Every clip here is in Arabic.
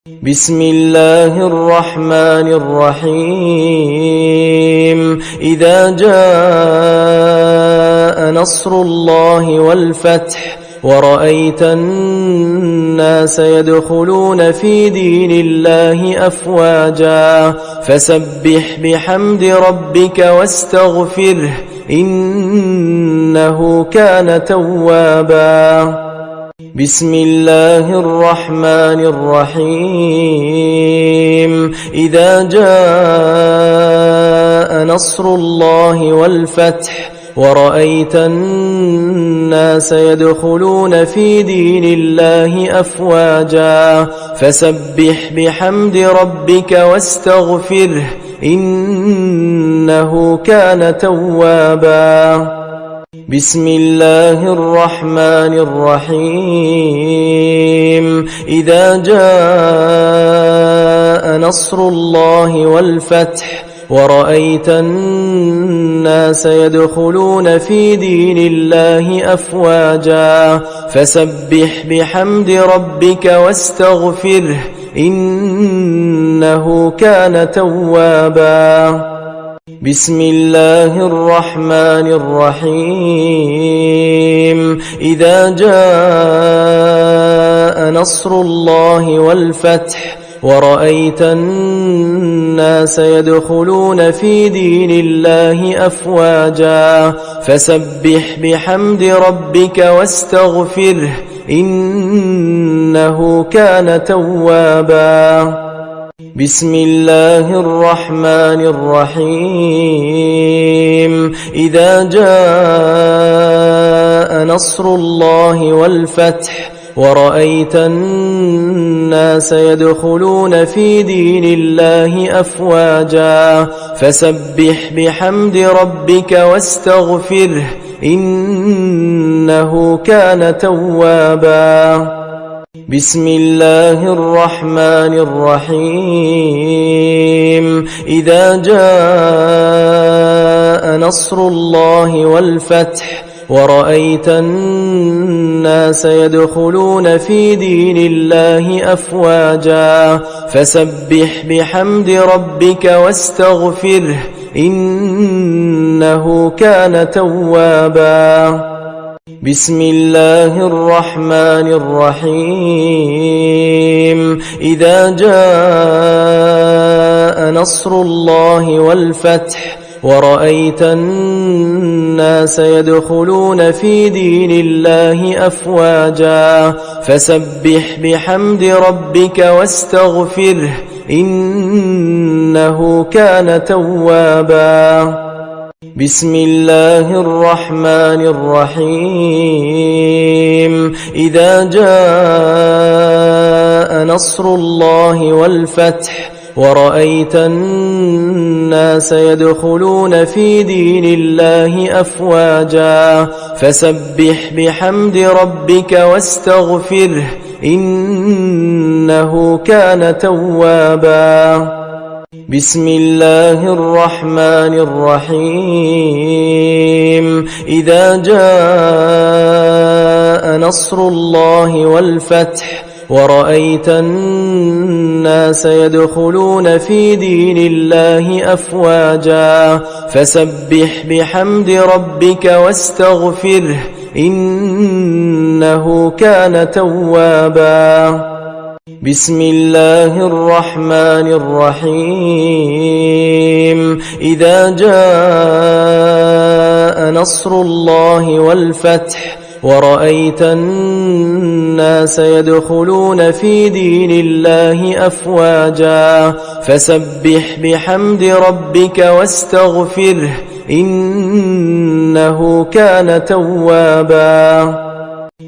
بسم الله الرحمن الرحيم إذا جاء نصر الله والفتح ورأيت الناس يدخلون في دين الله أفواجا فسبح بحمد ربك واستغفره إنه كان توابا بسم الله الرحمن الرحيم إذا جاء نصر الله والفتح ورأيت الناس يدخلون في دين الله أفواجا فسبح بحمد ربك واستغفره إنه كان توابا بسم الله الرحمن الرحيم إذا جاء نصر الله والفتح ورأيت الناس يدخلون في دين الله أفواجا فسبح بحمد ربك واستغفره إنه كان توابا بسم الله الرحمن الرحيم إذا جاء نصر الله والفتح ورأيت الناس يدخلون في دين الله أفواجا فسبح بحمد ربك واستغفره إنه كان توابا بسم الله الرحمن الرحيم إذا جاء نصر الله والفتح ورأيت الناس يدخلون في دين الله أفواجا فسبح بحمد ربك واستغفره إنه كان توابا بسم الله الرحمن الرحيم إذا جاء نصر الله والفتح ورأيت الناس يدخلون في دين الله أفواجا فسبح بحمد ربك واستغفره إنه كان توابا بسم الله الرحمن الرحيم إذا جاء نصر الله والفتح ورأيت الناس يدخلون في دين الله أفواجا فسبح بحمد ربك واستغفره إنه كان توابا بسم الله الرحمن الرحيم إذا جاء نصر الله والفتح ورأيت الناس يدخلون في دين الله أفواجا فسبح بحمد ربك واستغفره إنه كان توابا بسم الله الرحمن الرحيم إذا جاء نصر الله والفتح ورأيت الناس يدخلون في دين الله أفواجا فسبح بحمد ربك واستغفره إنه كان توابا بسم الله الرحمن الرحيم إذا جاء نصر الله والفتح ورأيت الناس يدخلون في دين الله أفواجا فسبح بحمد ربك واستغفره إنه كان توابا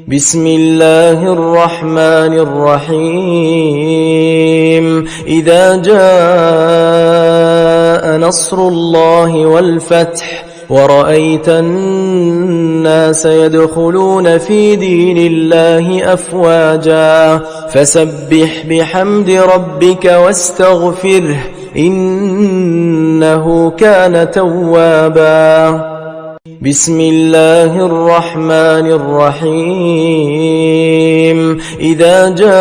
بسم الله الرحمن الرحيم إذا جاء نصر الله والفتح ورأيت الناس يدخلون في دين الله أفواجا فسبح بحمد ربك واستغفره إنه كان توابا بسم الله الرحمن الرحيم إذا جاء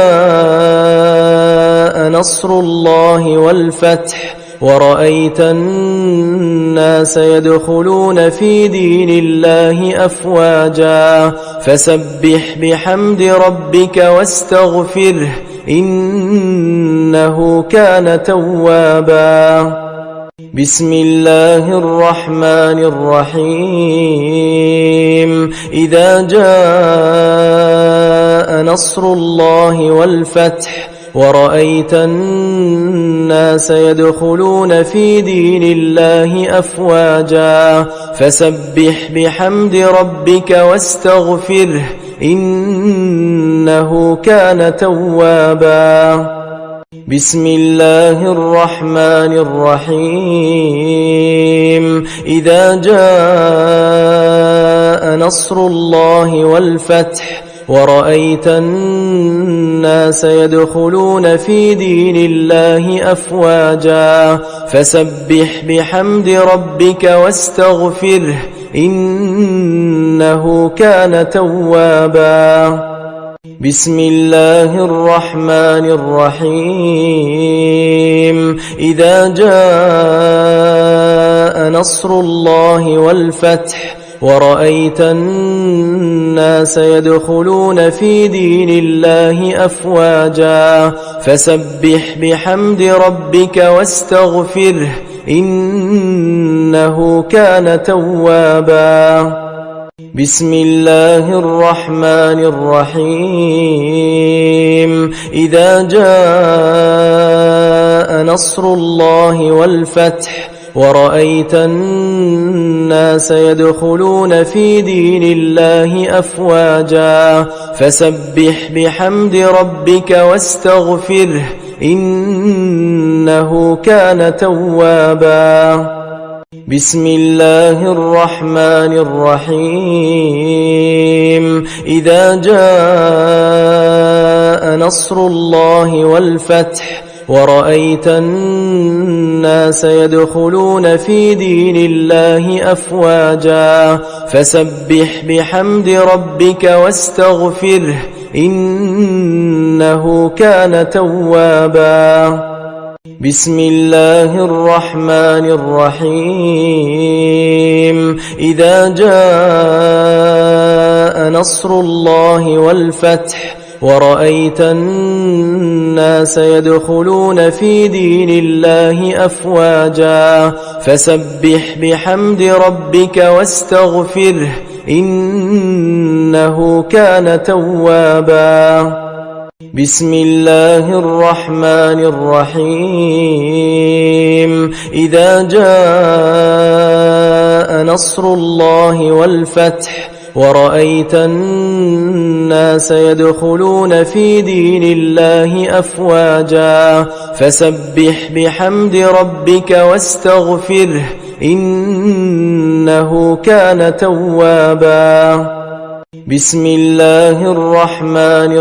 نصر الله والفتح ورأيت الناس يدخلون في دين الله أفواجا فسبح بحمد ربك واستغفره إنه كان توابا. بسم الله الرحمن الرحيم. إذا جاء نصر الله والفتح ورأيت الناس يدخلون في دين الله أفواجا فسبح بحمد ربك واستغفره إنه كان توابا. بسم الله الرحمن الرحيم. إذا جاء نصر الله والفتح ورأيت الناس يدخلون في دين الله أفواجا فسبح بحمد ربك واستغفره إنه كان توابا. بسم الله الرحمن الرحيم. إذا جاء نصر الله والفتح ورأيت الناس يدخلون في دين الله أفواجا فسبح بحمد ربك واستغفره إنه كان توابا. بسم الله الرحمن الرحيم. إذا جاء نصر الله والفتح ورأيت الناس يدخلون في دين الله أفواجا فسبح بحمد ربك واستغفره إنه كان توابا. بسم الله الرحمن الرحيم. إذا جاء نصر الله والفتح ورأيت الناس يدخلون في دين الله أفواجا فسبح بحمد ربك واستغفره إنه كان توابا. بسم الله الرحمن الرحيم. إذا جاء نصر الله والفتح ورأيت الناس يدخلون في دين الله أفواجا فسبح بحمد ربك واستغفره إنه كان توابا. بسم الله الرحمن الرحيم. إذا جاء نصر الله والفتح ورأيت الناس يدخلون في دين الله أفواجا فسبح بحمد ربك واستغفره إنه كان توابا. بسم الله الرحمن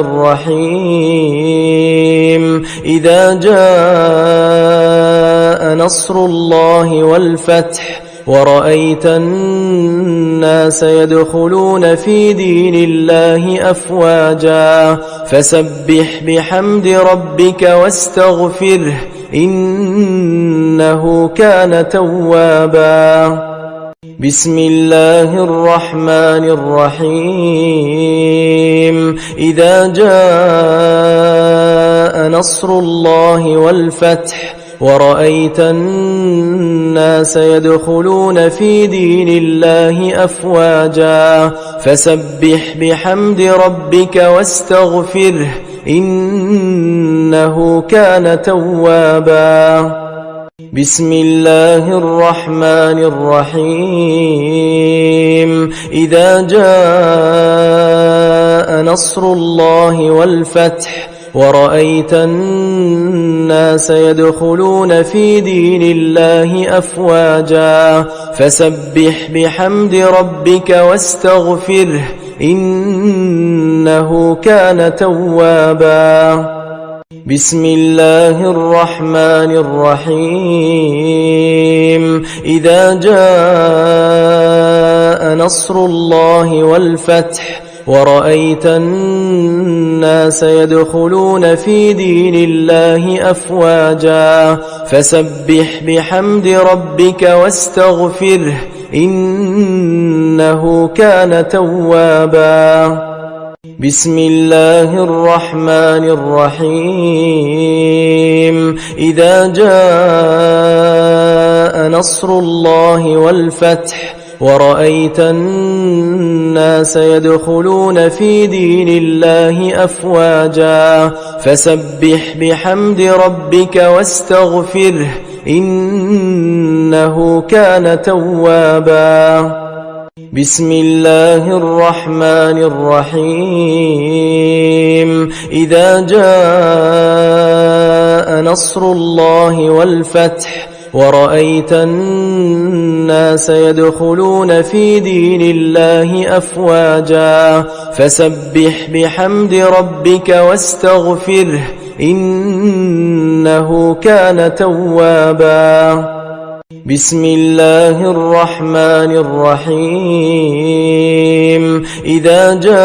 الرحيم. إذا جاء نصر الله والفتح ورأيت الناس يدخلون في دين الله أفواجا فسبح بحمد ربك واستغفره إنه كان توابا. بسم الله الرحمن الرحيم. إذا جاء نصر الله والفتح ورأيت الناس يدخلون في دين الله أفواجا فسبح بحمد ربك واستغفره إنه كان توابا. بسم الله الرحمن الرحيم. إذا جاء نصر الله والفتح ورأيت الناس يدخلون في دين الله أفواجا فسبح بحمد ربك واستغفره إنه كان توابا. بسم الله الرحمن الرحيم. إذا جاء نصر الله والفتح ورأيت الناس الناس يدخلون في دين الله أفواجا فسبح بحمد ربك واستغفره إنه كان توابا. بسم الله الرحمن الرحيم. إذا جاء نصر الله والفتح ورأيت الناس يدخلون في دين الله أفواجا فسبح بحمد ربك واستغفره إنه كان توابا. بسم الله الرحمن الرحيم. إذا جاء نصر الله والفتح ورأيت الناس يدخلون في دين الله أفواجا فسبح بحمد ربك واستغفره إنه كان توابا. بسم الله الرحمن الرحيم. إذا جاء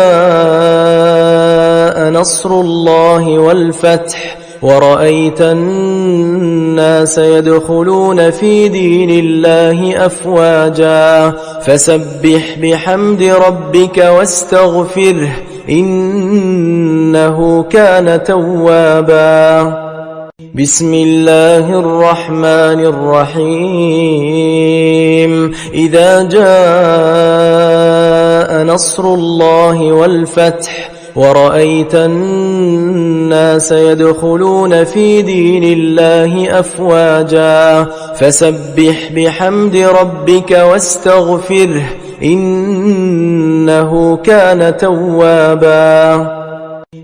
نصر الله والفتح ورأيت الناس يدخلون في دين الله أفواجا فسبح بحمد ربك واستغفره إنه كان توابا. بسم الله الرحمن الرحيم. إذا جاء نصر الله والفتح ورأيت الناس يدخلون في دين الله أفواجا فسبح بحمد ربك واستغفره إنه كان توابا.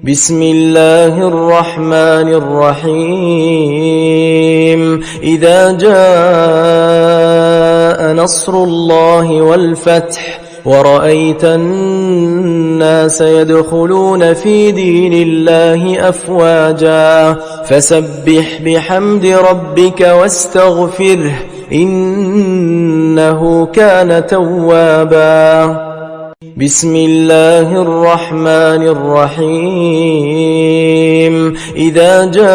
بسم الله الرحمن الرحيم. إذا جاء نصر الله والفتح ورأيت الناس يدخلون في دين الله أفواجا فسبح بحمد ربك واستغفره إنه كان توابا. بسم الله الرحمن الرحيم. إذا جاء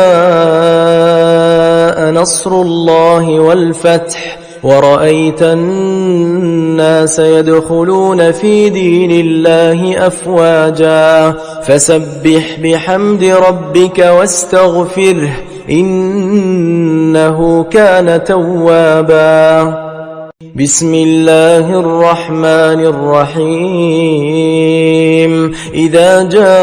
نصر الله والفتح ورأيت الناس يدخلون في دين الله أفواجا فسبح بحمد ربك واستغفره إنه كان توابا. بسم الله الرحمن الرحيم. إذا جاء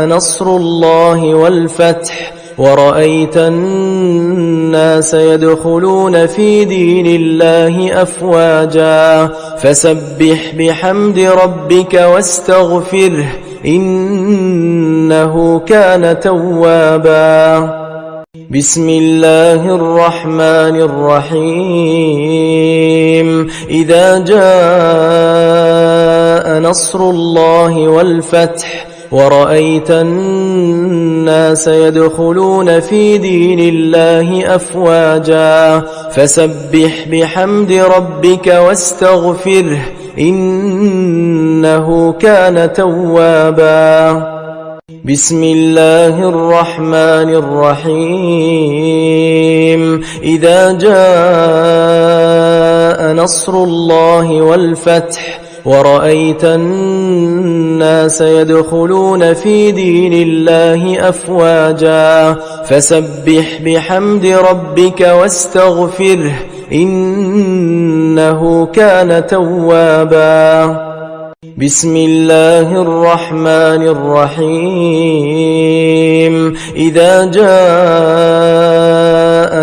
نصر الله والفتح ورأيت الناس يدخلون في دين الله أفواجا فسبح بحمد ربك واستغفره إنه كان توابا. بسم الله الرحمن الرحيم. إذا جاء نصر الله والفتح ورأيت الناس يدخلون في دين الله أفواجا فسبح بحمد ربك واستغفره إنه كان توابا. بسم الله الرحمن الرحيم. إذا جاء نصر الله والفتح ورأيت الناس يدخلون في دين الله أفواجا فسبح بحمد ربك واستغفره إنه كان توابا. بسم الله الرحمن الرحيم. إذا جاء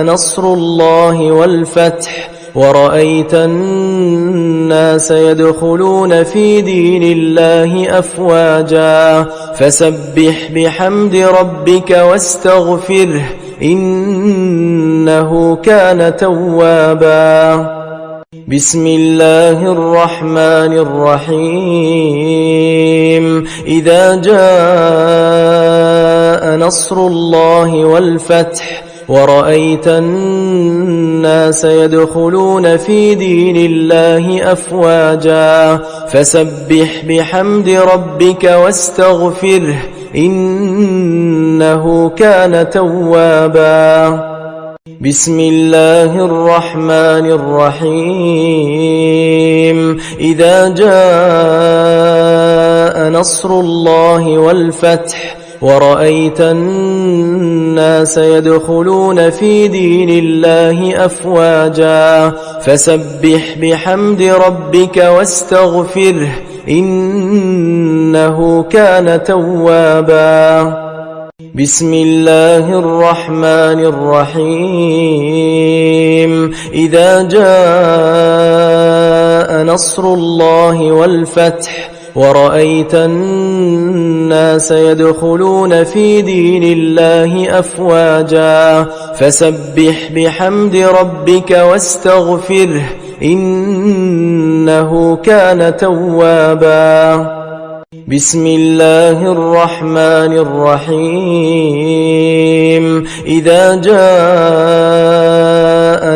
نصر الله والفتح ورأيت الناس يدخلون في دين الله أفواجا فسبح بحمد ربك واستغفره إنه كان توابا. بسم الله الرحمن الرحيم. إذا جاء نصر الله والفتح ورأيت الناس يدخلون في دين الله أفواجا فسبح بحمد ربك واستغفره إنه كان توابا. بسم الله الرحمن الرحيم إذا جاء نصر الله والفتح ورأيت الناس يدخلون في دين الله أفواجا فسبح بحمد ربك واستغفره إنه كان توابا. بسم الله الرحمن الرحيم إذا جاء نصر الله والفتح ورأيت الناس يدخلون في دين الله أفواجا فسبح بحمد ربك واستغفره إنه كان توابا. بسم الله الرحمن الرحيم إذا جاء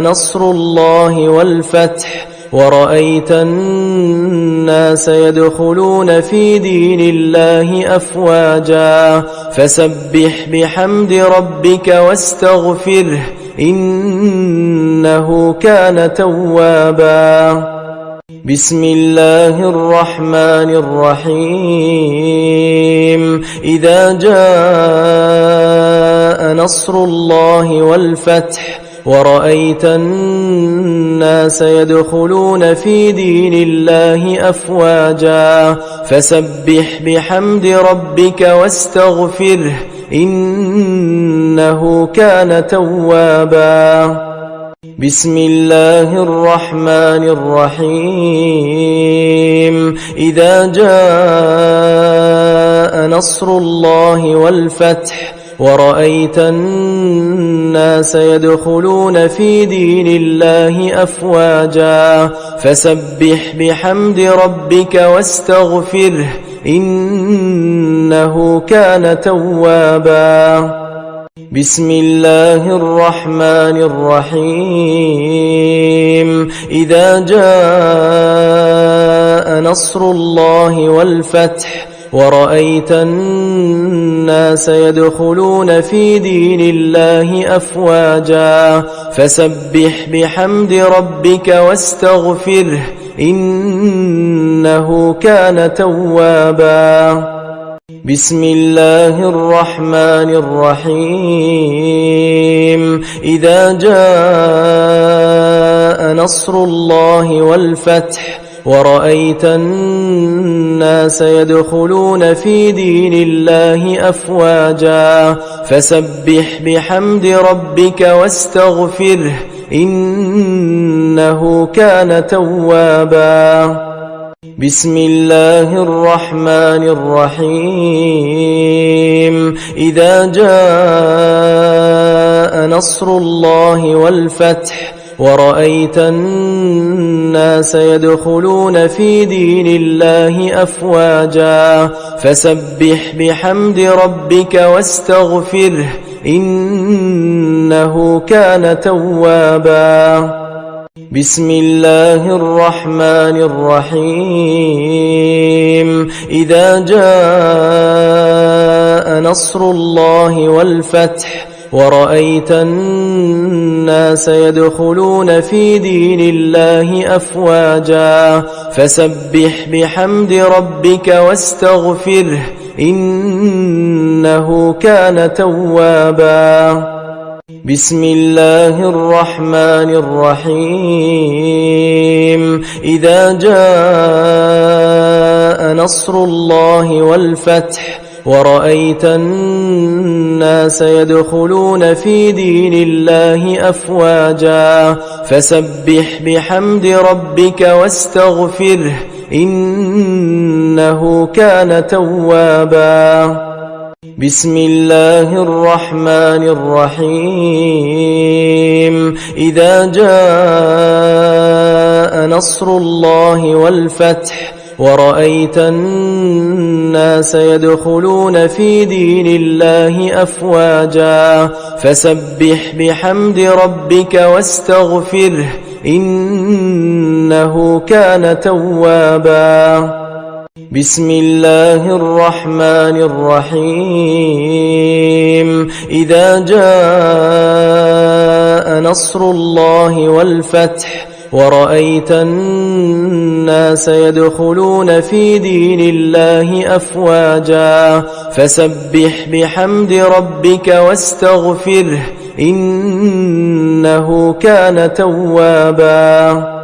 نصر الله والفتح ورأيت الناس يدخلون في دين الله أفواجا فسبح بحمد ربك واستغفره إنه كان توابا. بسم الله الرحمن الرحيم إذا جاء نصر الله والفتح ورأيت الناس يدخلون في دين الله أفواجا فسبح بحمد ربك واستغفره إنه كان توابا. بسم الله الرحمن الرحيم إذا جاء نصر الله والفتح ورأيت الناس يدخلون في دين الله أفواجا فسبح بحمد ربك واستغفره إنه كان توابا. بسم الله الرحمن الرحيم إذا جاء نصر الله والفتح ورأيت الناس يدخلون في دين الله أفواجا فسبح بحمد ربك واستغفره إنه كان توابا. بسم الله الرحمن الرحيم إذا جاء نصر الله والفتح ورأيت الناس يدخلون في دين الله أفواجا فسبح بحمد ربك واستغفره إنه كان توابا. بسم الله الرحمن الرحيم إذا جاء نصر الله والفتح ورأيت الناس يدخلون في دين الله أفواجا فسبح بحمد ربك واستغفره إنه كان توابا. بسم الله الرحمن الرحيم إذا جاء نصر الله والفتح ورأيت الناس يدخلون في دين الله أفواجا فسبح بحمد ربك واستغفره إنه كان توابا. بسم الله الرحمن الرحيم إذا جاء نصر الله والفتح ورأيت الناس يدخلون في دين الله أفواجا فسبح بحمد ربك واستغفره إنه كان توابا. بسم الله الرحمن الرحيم إذا جاء نصر الله والفتح ورأيت الناس الناس يدخلون في دين الله أفواجا فسبح بحمد ربك واستغفره إنه كان توابا. بسم الله الرحمن الرحيم. إذا جاء نصر الله والفتح ورأيت الناس يدخلون في دين الله أفواجا فسبح بحمد ربك واستغفره إنه كان توابا.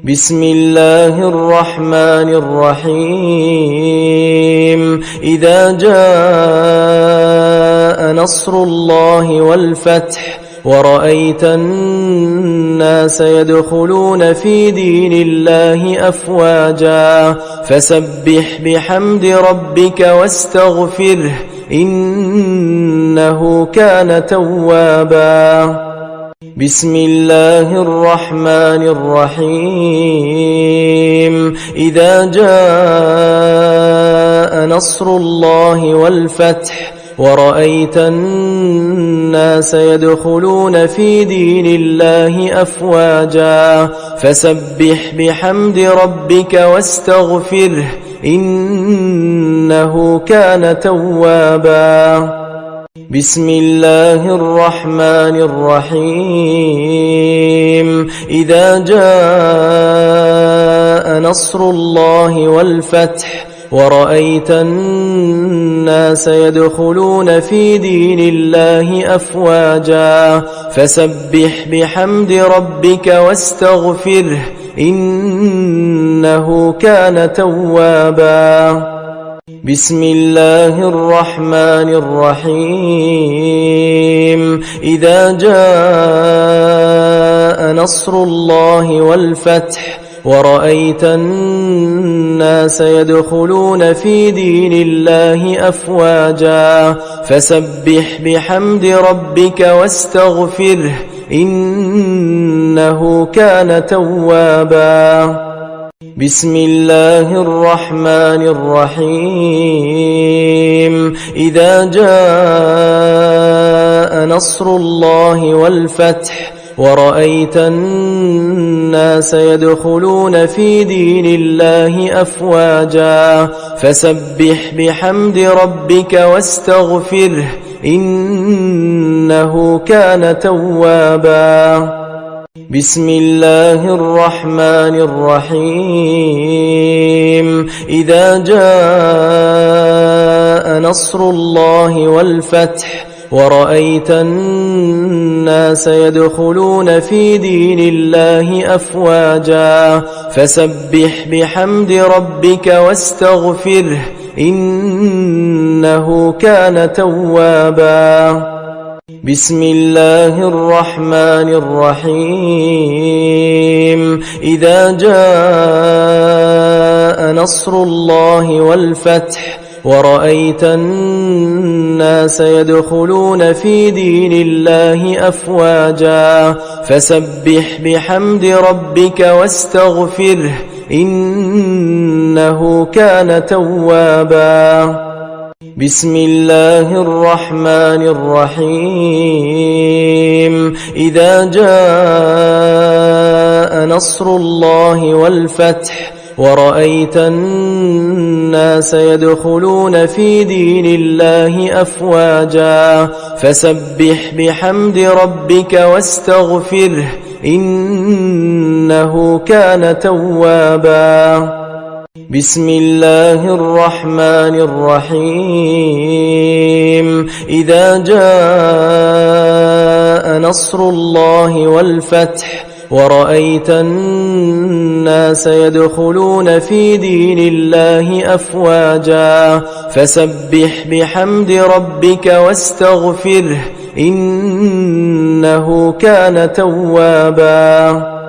بسم الله الرحمن الرحيم. إذا جاء نصر الله والفتح ورأيت الناس يدخلون في دين الله أفواجا فسبح بحمد ربك واستغفره إنه كان توابا. بسم الله الرحمن الرحيم. إذا جاء نصر الله والفتح ورأيت الناس يدخلون في دين الله أفواجا فسبح بحمد ربك واستغفره إنه كان توابا. بسم الله الرحمن الرحيم. إذا جاء نصر الله والفتح ورأيت الناس يدخلون في دين الله أفواجا فسبح بحمد ربك واستغفره إنه كان توابا. بسم الله الرحمن الرحيم. إذا جاء نصر الله والفتح ورأيت الناس يدخلون في دين الله أفواجا فسبح بحمد ربك واستغفره إنه كان توابا. بسم الله الرحمن الرحيم. إذا جاء نصر الله والفتح ورأيت الناس يدخلون في دين الله أفواجا فسبح بحمد ربك واستغفره إنه كان توابا. بسم الله الرحمن الرحيم. إذا جاء نصر الله والفتح ورأيت الناس يدخلون في دين الله أفواجا فسبح بحمد ربك واستغفره إنه كان توابا. بسم الله الرحمن الرحيم. إذا جاء نصر الله والفتح ورأيت الناس يدخلون في دين الله أفواجا فسبح بحمد ربك واستغفره إنه كان توابا. بسم الله الرحمن الرحيم. إذا جاء نصر الله والفتح ورأيت الناس يدخلون في دين الله أفواجا فسبح بحمد ربك واستغفره إنه كان توابا. بسم الله الرحمن الرحيم. إذا جاء نصر الله والفتح ورأيت الناس يدخلون في دين الله أفواجا فسبح بحمد ربك واستغفره إنه كان توابا.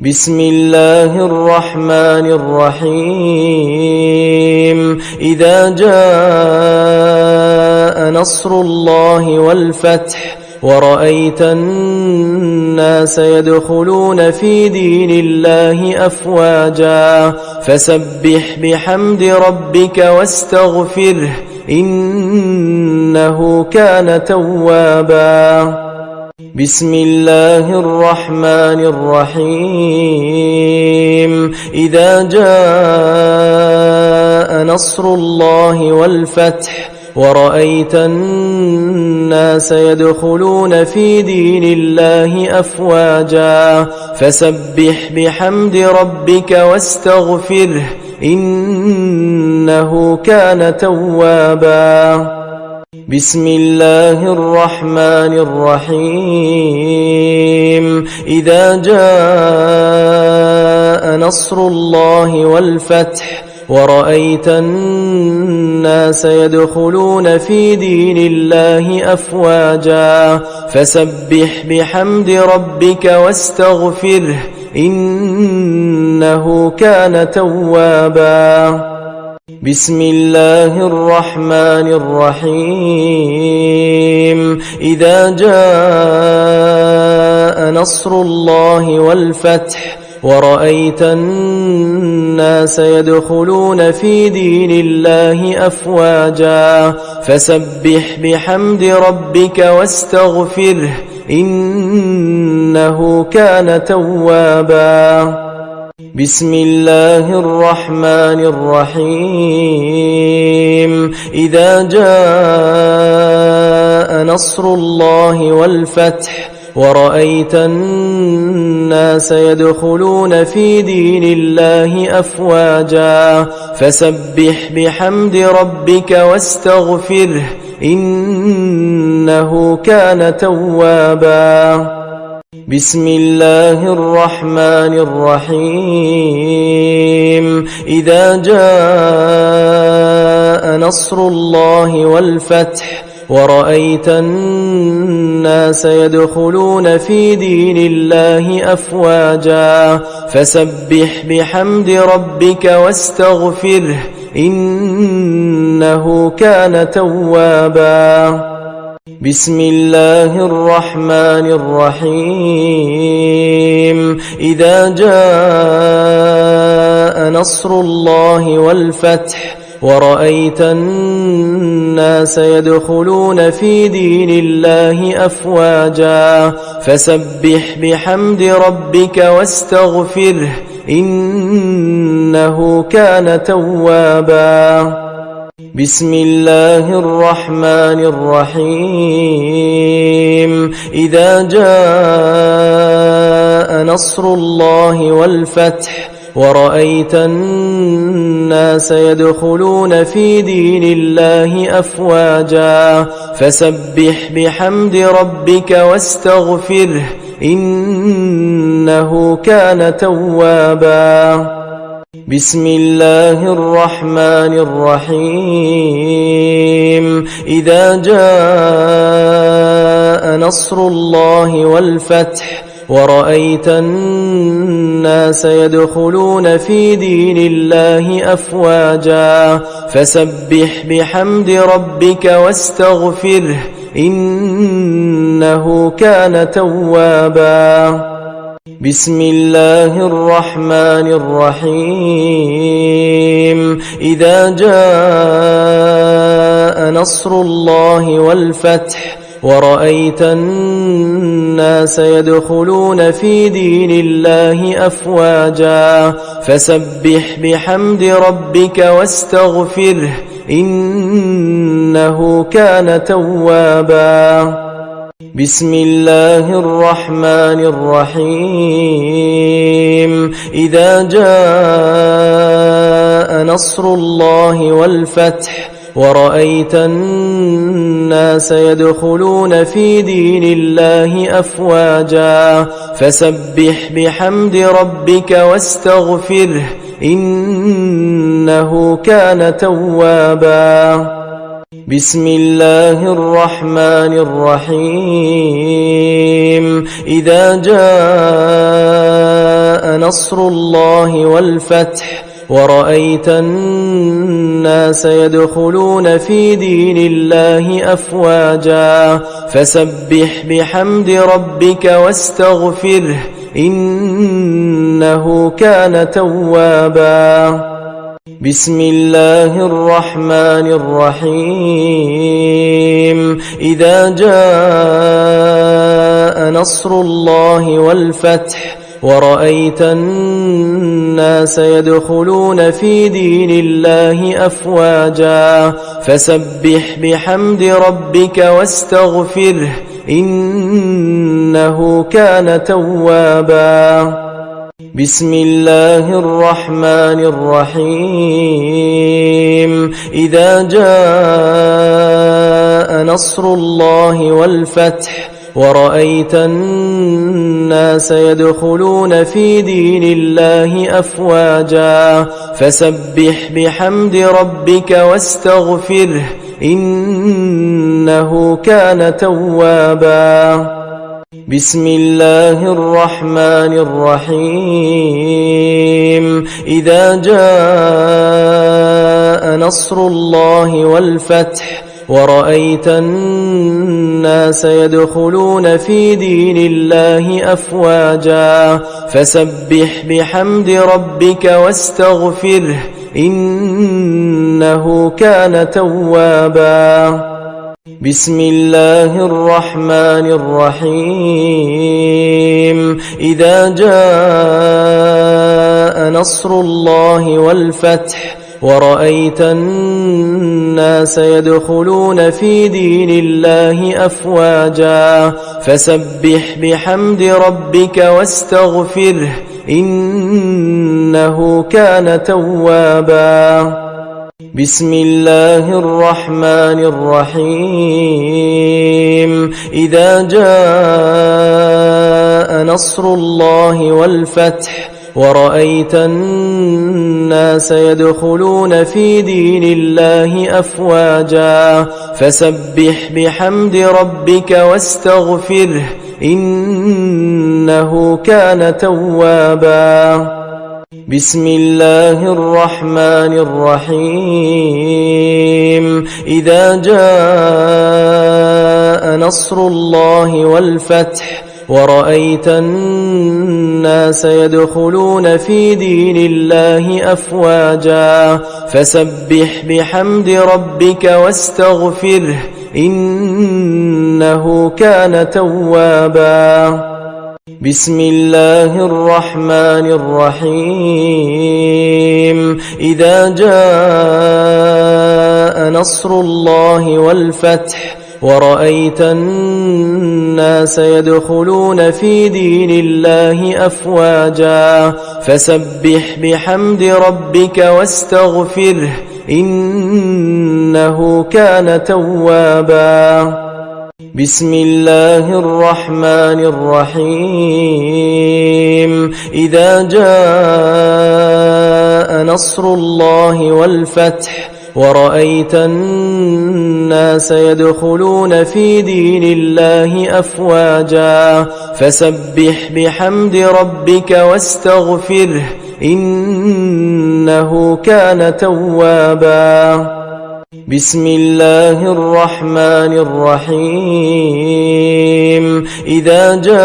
بسم الله الرحمن الرحيم. إذا جاء نصر الله والفتح ورأيت الناس يدخلون في دين الله أفواجا فسبح بحمد ربك واستغفره إنه كان توابا. بسم الله الرحمن الرحيم. إذا جاء نصر الله والفتح ورأيت الناس يدخلون في دين الله أفواجا فسبح بحمد ربك واستغفره إنه كان توابا. بسم الله الرحمن الرحيم. إذا جاء نصر الله والفتح ورأيت الناس يدخلون في دين الله أفواجا فسبح بحمد ربك واستغفره إنه كان توابا. بسم الله الرحمن الرحيم. إذا جاء نصر الله والفتح ورأيت الناس يدخلون في دين الله أفواجا فسبح بحمد ربك واستغفره إنه كان توابا. بسم الله الرحمن الرحيم. إذا جاء نصر الله والفتح ورأيت الناس يدخلون في دين الله أفواجا فسبح بحمد ربك واستغفره إنه كان توابا. بسم الله الرحمن الرحيم. إذا جاء نصر الله والفتح ورأيت الناس يدخلون في دين الله أفواجا فسبح بحمد ربك واستغفره إنه كان توابا. بسم الله الرحمن الرحيم. إذا جاء نصر الله والفتح ورأيت الناس يدخلون في دين الله أفواجا فسبح بحمد ربك واستغفره إنه كان توابا. بسم الله الرحمن الرحيم. إذا جاء نصر الله والفتح ورأيت الناس يدخلون في دين الله أفواجا فسبح بحمد ربك واستغفره إنه كان توابا. بسم الله الرحمن الرحيم. إذا جاء نصر الله والفتح ورأيت الناس يدخلون في دين الله أفواجا فسبح بحمد ربك واستغفره إنه كان توابا. بسم الله الرحمن الرحيم. إذا جاء نصر الله والفتح ورأيت الناس يدخلون في دين الله أفواجا فسبح بحمد ربك واستغفره إنه كان توابا. بسم الله الرحمن الرحيم. إذا جاء نصر الله والفتح ورأيت الناس يدخلون في دين الله أفواجا فسبح بحمد ربك واستغفره إنه كان توابا. بسم الله الرحمن الرحيم. إذا جاء نصر الله والفتح ورأيت الناس الناس يدخلون في دين الله أفواجا فسبح بحمد ربك واستغفره إنه كان توابا بسم الله الرحمن الرحيم إذا جاء نصر الله والفتح ورأيت الناس يدخلون في دين الله أفواجا فسبح بحمد ربك واستغفره إنه كان توابا بسم الله الرحمن الرحيم إذا جاء نصر الله والفتح ورأيت الناس يدخلون في دين الله أفواجا فسبح بحمد ربك واستغفره إنه كان توابا بسم الله الرحمن الرحيم إذا جاء نصر الله والفتح ورأيت الناس يدخلون في دين الله أفواجا فسبح بحمد ربك واستغفره إنه كان توابا بسم الله الرحمن الرحيم إذا جاء نصر الله والفتح ورأيت الناس يدخلون في دين الله أفواجا فسبح بحمد ربك واستغفره إنه كان توابا بسم الله الرحمن الرحيم إذا جاء نصر الله والفتح ورأيت الناس يدخلون في دين الله أفواجا فسبح بحمد ربك واستغفره إنه كان توابا بسم الله الرحمن الرحيم إذا جاء نصر الله والفتح ورأيت الناس يدخلون في دين الله أفواجا فسبح بحمد ربك واستغفره إنه كان توابا بسم الله الرحمن الرحيم إذا جاء نصر الله والفتح ورأيت الناس يدخلون في دين الله أفواجا فسبح بحمد ربك واستغفره إنه كان توابا بسم الله الرحمن الرحيم إذا جاء نصر الله والفتح ورأيت الناس يدخلون في دين الله أفواجا فسبح بحمد ربك واستغفره إنه كان توابا بسم الله الرحمن الرحيم إذا جاء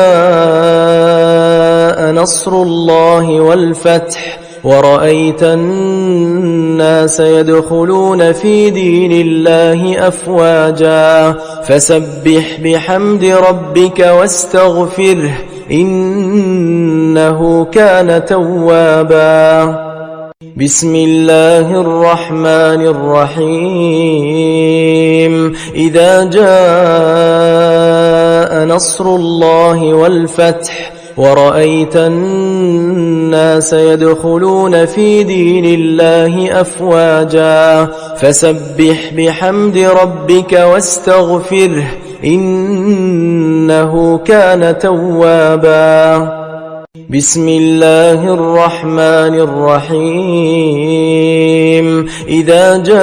نصر الله والفتح ورأيت الناس يدخلون في دين الله أفواجا فسبح بحمد ربك واستغفره إنه كان توابا بسم الله الرحمن الرحيم إذا جاء نصر الله والفتح ورأيت الناس يدخلون في دين الله أفواجا فسبح بحمد ربك واستغفره إنه كان توابا بسم الله الرحمن الرحيم إذا جاء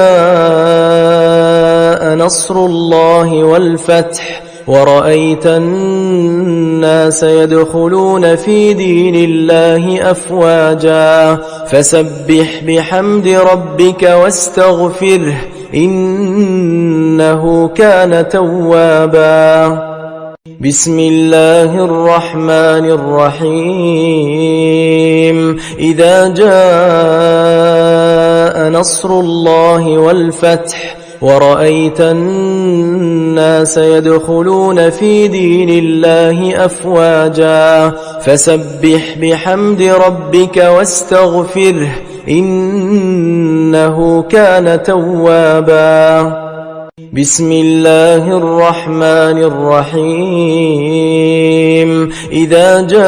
نصر الله والفتح ورأيت الناس يدخلون في دين الله أفواجا فسبح بحمد ربك واستغفره إنه كان توابا. بسم الله الرحمن الرحيم. إذا جاء نصر الله والفتح ورأيت الناس يدخلون في دين الله أفواجا فسبح بحمد ربك واستغفره إنه كان توابا. بسم الله الرحمن الرحيم. إذا جاء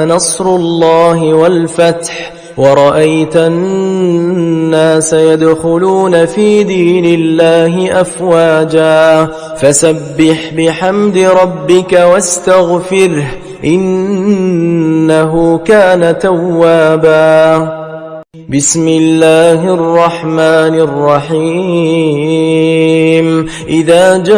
نصر الله والفتح ورأيت الناس يدخلون في دين الله أفواجا فسبح بحمد ربك واستغفره إنه كان توابا. بسم الله الرحمن الرحيم. إذا جاء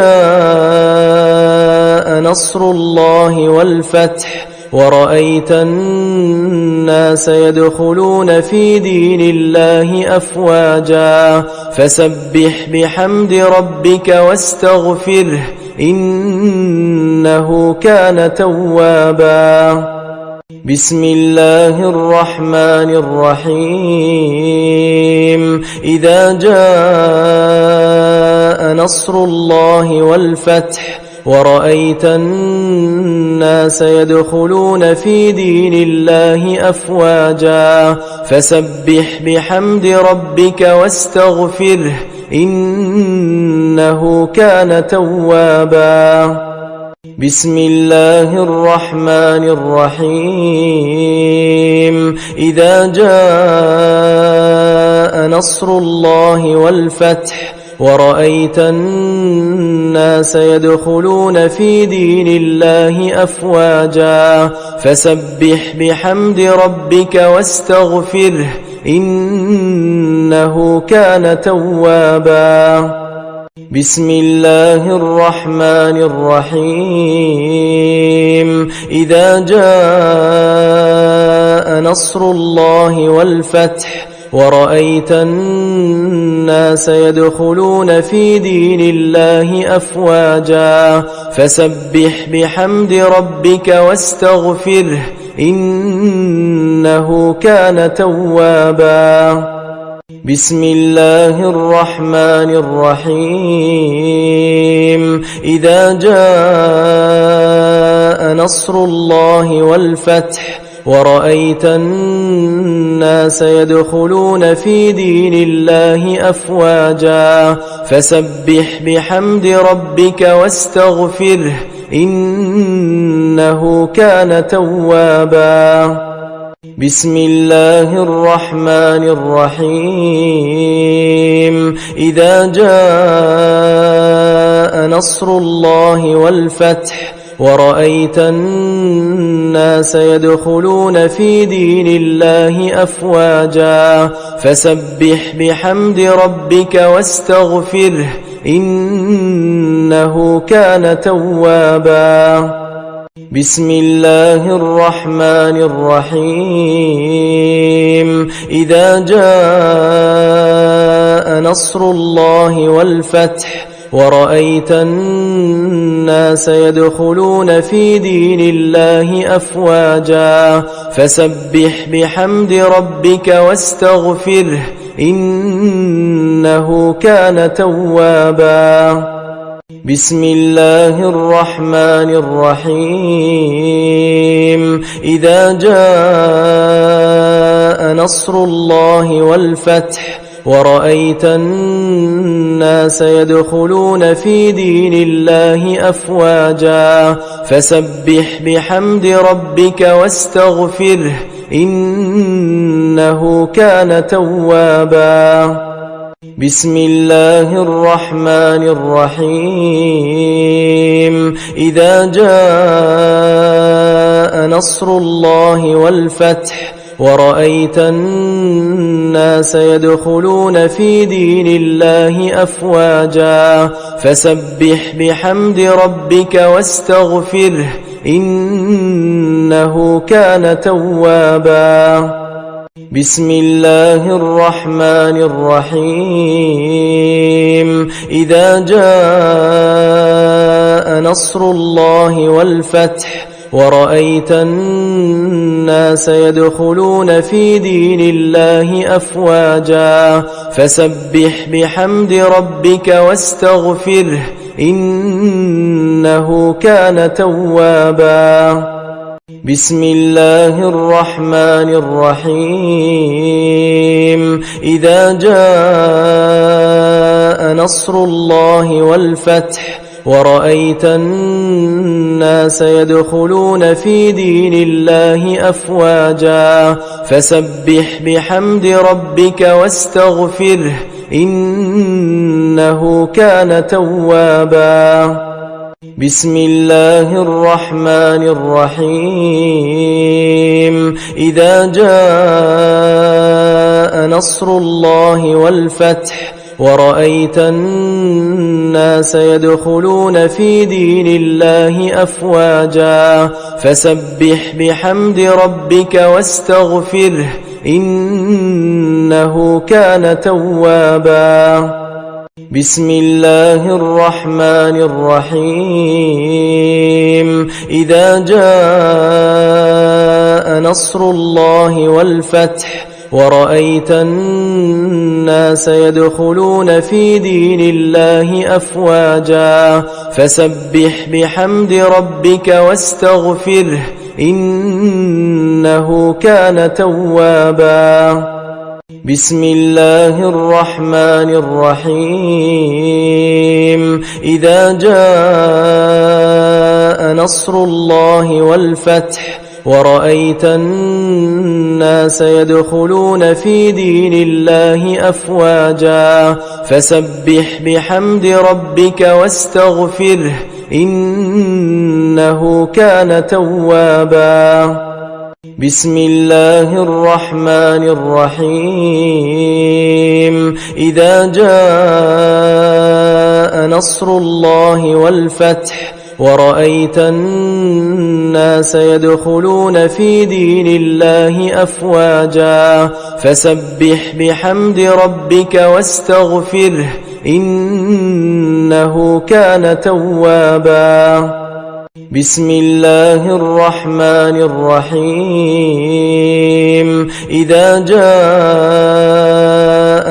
نصر الله والفتح ورأيت الناس يدخلون في دين الله أفواجا فسبح بحمد ربك واستغفره إنه كان توابا. بسم الله الرحمن الرحيم. إذا جاء نصر الله والفتح ورأيت الناس يدخلون في دين الله أفواجا فسبح بحمد ربك واستغفره إنه كان توابا. بسم الله الرحمن الرحيم. إذا جاء نصر الله والفتح ورأيت الناس يدخلون في دين الله أفواجا فسبح بحمد ربك واستغفره إنه كان توابا. بسم الله الرحمن الرحيم. إذا جاء نصر الله والفتح ورأيت الناس يدخلون في دين الله أفواجا فسبح بحمد ربك واستغفره إنه كان توابا. بسم الله الرحمن الرحيم. إذا جاء نصر الله والفتح ورأيت الناس يدخلون في دين الله أفواجا فسبح بحمد ربك واستغفره إنه كان توابا. بسم الله الرحمن الرحيم. إذا جاء نصر الله والفتح ورأيت الناس يدخلون في دين الله أفواجا فسبح بحمد ربك واستغفره إنه كان توابا. بسم الله الرحمن الرحيم. إذا جاء نصر الله والفتح ورأيت الناس يدخلون في دين الله أفواجا فسبح بحمد ربك واستغفره إنه كان توابا. بسم الله الرحمن الرحيم. إذا جاء نصر الله والفتح ورأيت الناس يدخلون في دين الله أفواجا فسبح بحمد ربك واستغفره إنه كان توابا. بسم الله الرحمن الرحيم. إذا جاء نصر الله والفتح ورأيت الناس الناس يدخلون في دين الله أفواجا فسبح بحمد ربك واستغفره إنه كان توابا. بسم الله الرحمن الرحيم إذا جاء نصر الله والفتح ورأيت الناس يدخلون في دين الله أفواجا فسبح بحمد ربك واستغفره إنه كان توابا. بسم الله الرحمن الرحيم إذا جاء نصر الله والفتح ورأيت الناس يدخلون في دين الله أفواجا فسبح بحمد ربك واستغفره إنه كان توابا. بسم الله الرحمن الرحيم إذا جاء نصر الله والفتح ورأيت الناس يدخلون في دين الله أفواجا فسبح بحمد ربك واستغفره إنه كان توابا. بسم الله الرحمن الرحيم إذا جاء نصر الله والفتح ورأيت الناس يدخلون في دين الله أفواجا فسبح بحمد ربك واستغفره إنه كان توابا. بسم الله الرحمن الرحيم إذا جاء نصر الله والفتح ورأيت الناس يدخلون في دين الله أفواجا فسبح بحمد ربك واستغفره إنه كان توابا. بسم الله الرحمن الرحيم إذا جاء نصر الله والفتح ورأيت الناس يدخلون في دين الله أفواجا فسبح بحمد ربك واستغفره إنه كان توابا. بسم الله الرحمن الرحيم إذا جاء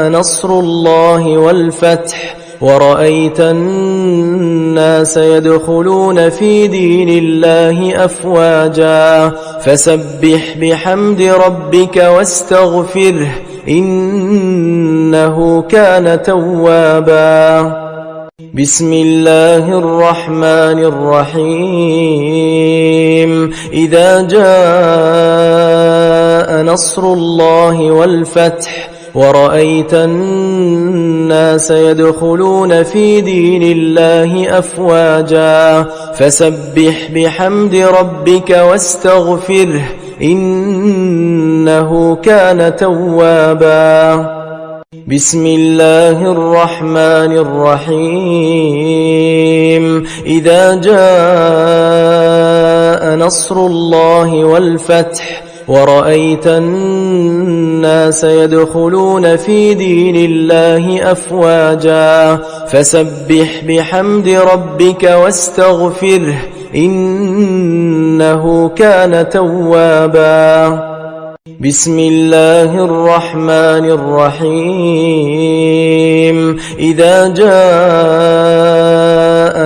نصر الله والفتح ورأيت الناس يدخلون في دين الله أفواجا فسبح بحمد ربك واستغفره إنه كان توابا. بسم الله الرحمن الرحيم إذا جاء نصر الله والفتح ورأيت الناس يدخلون في دين الله أفواجا فسبح بحمد ربك واستغفره إنه كان توابا. بسم الله الرحمن الرحيم إذا جاء نصر الله والفتح ورأيت الناس يدخلون في دين الله أفواجا فسبح بحمد ربك واستغفره إنه كان توابا. بسم الله الرحمن الرحيم إذا جاء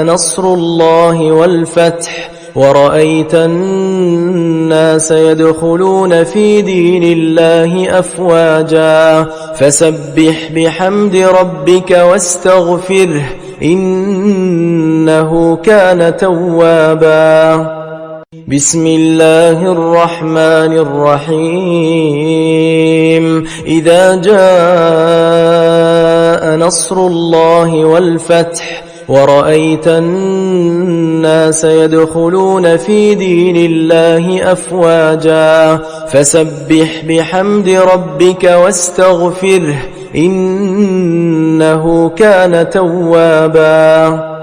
نصر الله والفتح ورأيت الناس يدخلون في دين الله أفواجا فسبح بحمد ربك واستغفره إنه كان توابا. بسم الله الرحمن الرحيم إذا جاء نصر الله والفتح ورأيت الناس يدخلون في دين الله أفواجا فسبح بحمد ربك واستغفره إنه كان توابا